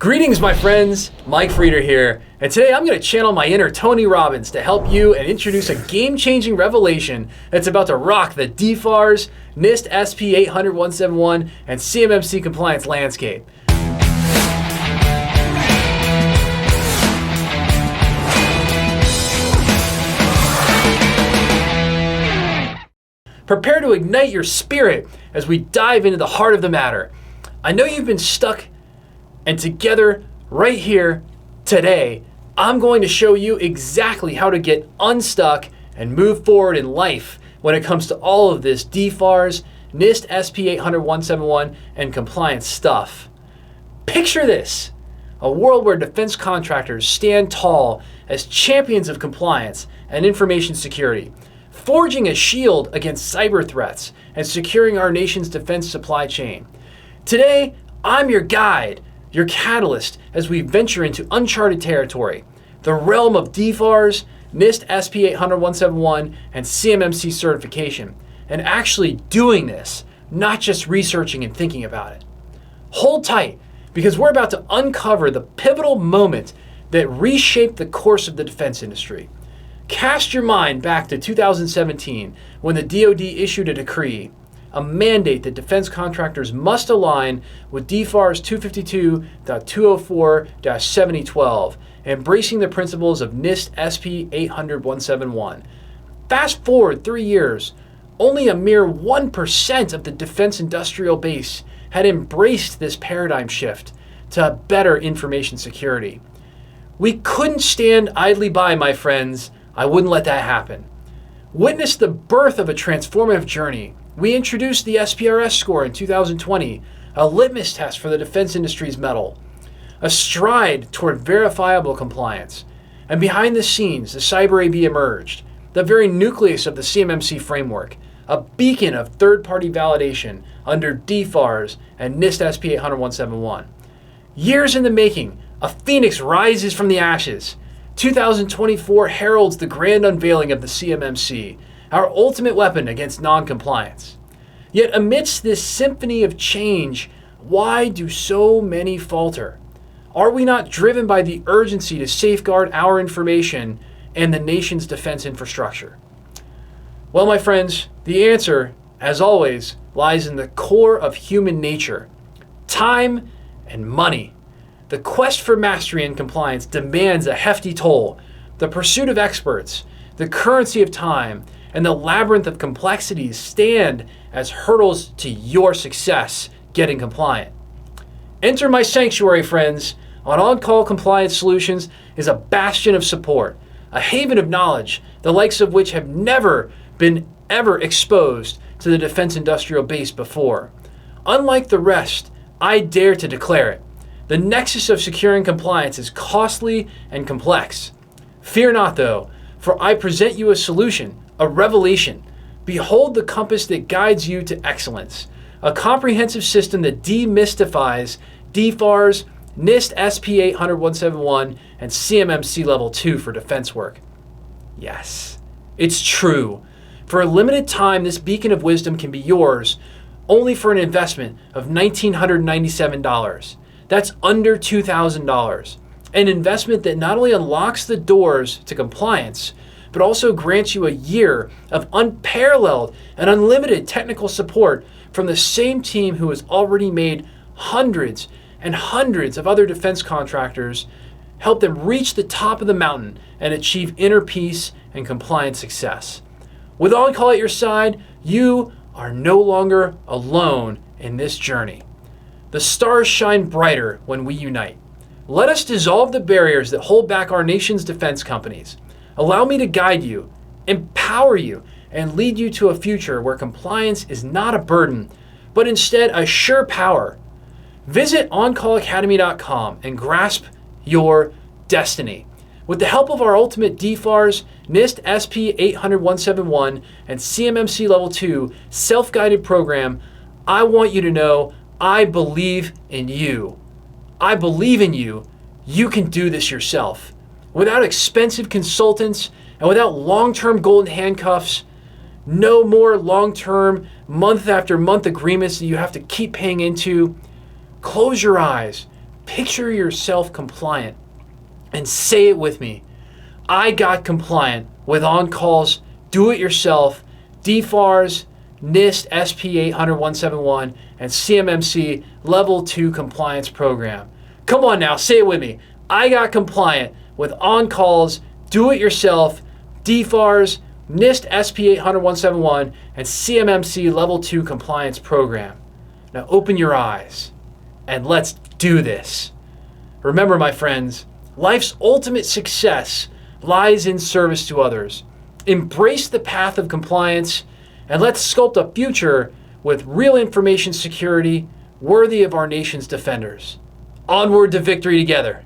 Greetings, my friends. Mike Frieder here, and today I'm going to channel my inner Tony Robbins to help you and introduce a game-changing revelation that's about to rock the DFARS, NIST SP 800-171, and CMMC compliance landscape. Prepare to ignite your spirit as we dive into the heart of the matter. I know you've been stuck, and together, right here, today, I'm going to show you exactly how to get unstuck and move forward in life when it comes to all of this DFARS, NIST SP 800-171, and compliance stuff. Picture this, a world where defense contractors stand tall as champions of compliance and information security, forging a shield against cyber threats and securing our nation's defense supply chain. Today, I'm your guide, your catalyst as we venture into uncharted territory, the realm of DFARS, NIST SP 800-171, and CMMC certification, and actually doing this, not just researching and thinking about it. Hold tight, because we're about to uncover the pivotal moment that reshaped the course of the defense industry. Cast your mind back to 2017 when the DoD issued a decree, a mandate that defense contractors must align with DFARS 252.204-7012, embracing the principles of NIST SP 800-171. Fast forward 3 years, only a mere 1% of the defense industrial base had embraced this paradigm shift to better information security. We couldn't stand idly by, my friends. I wouldn't let that happen. Witness the birth of a transformative journey. We introduced the SPRS score in 2020, a litmus test for the defense industry's mettle, a stride toward verifiable compliance. And behind the scenes, the Cyber AB emerged, the very nucleus of the CMMC framework, a beacon of third-party validation under DFARS and NIST SP 800-171. Years in the making, a phoenix rises from the ashes. 2024 heralds the grand unveiling of the CMMC, our ultimate weapon against non-compliance. Yet amidst this symphony of change, why do so many falter? Are we not driven by the urgency to safeguard our information and the nation's defense infrastructure? Well, my friends, the answer, as always, lies in the core of human nature: time and money. The quest for mastery and compliance demands a hefty toll. The pursuit of experts, the currency of time, and the labyrinth of complexities stand as hurdles to your success getting compliant. Enter my sanctuary, friends. On-call compliance solutions is a bastion of support, a haven of knowledge, the likes of which have never been ever exposed to the defense industrial base before. Unlike the rest, I dare to declare it. The nexus of securing compliance is costly and complex. Fear not, though, for I present you a solution, a revelation. Behold the compass that guides you to excellence, a comprehensive system that demystifies DFARS, NIST SP 800-171, and CMMC Level 2 for defense work. Yes, it's true. For a limited time, this beacon of wisdom can be yours, only for an investment of $1,997. That's under $2,000. An investment that not only unlocks the doors to compliance, but also grants you a year of unparalleled and unlimited technical support from the same team who has already made hundreds and hundreds of other defense contractors, help them reach the top of the mountain and achieve inner peace and compliance success. With On-Call at your side, you are no longer alone in this journey. The stars shine brighter when we unite. Let us dissolve the barriers that hold back our nation's defense companies. Allow me to guide you, empower you, and lead you to a future where compliance is not a burden, but instead a sure power. Visit OnCallAcademy.com and grasp your destiny. With the help of our ultimate DFARS, NIST SP 800-171, and CMMC Level 2 self-guided program, I want you to know I believe in you. I believe in you. You can do this yourself. Without expensive consultants and without long-term golden handcuffs, no more long-term, month after month agreements that you have to keep paying into. Close your eyes, picture yourself compliant and say it with me. I got compliant with on-calls, do-it-yourself, DFARS, NIST SP 800-171, and CMMC Level 2 compliance program. Come on now, say it with me. I got compliant with on-calls, do-it-yourself, DFARS, NIST SP 800-171, and CMMC Level 2 compliance program. Now open your eyes and let's do this. Remember, my friends, life's ultimate success lies in service to others. Embrace the path of compliance and let's sculpt a future with real information security worthy of our nation's defenders. Onward to victory together.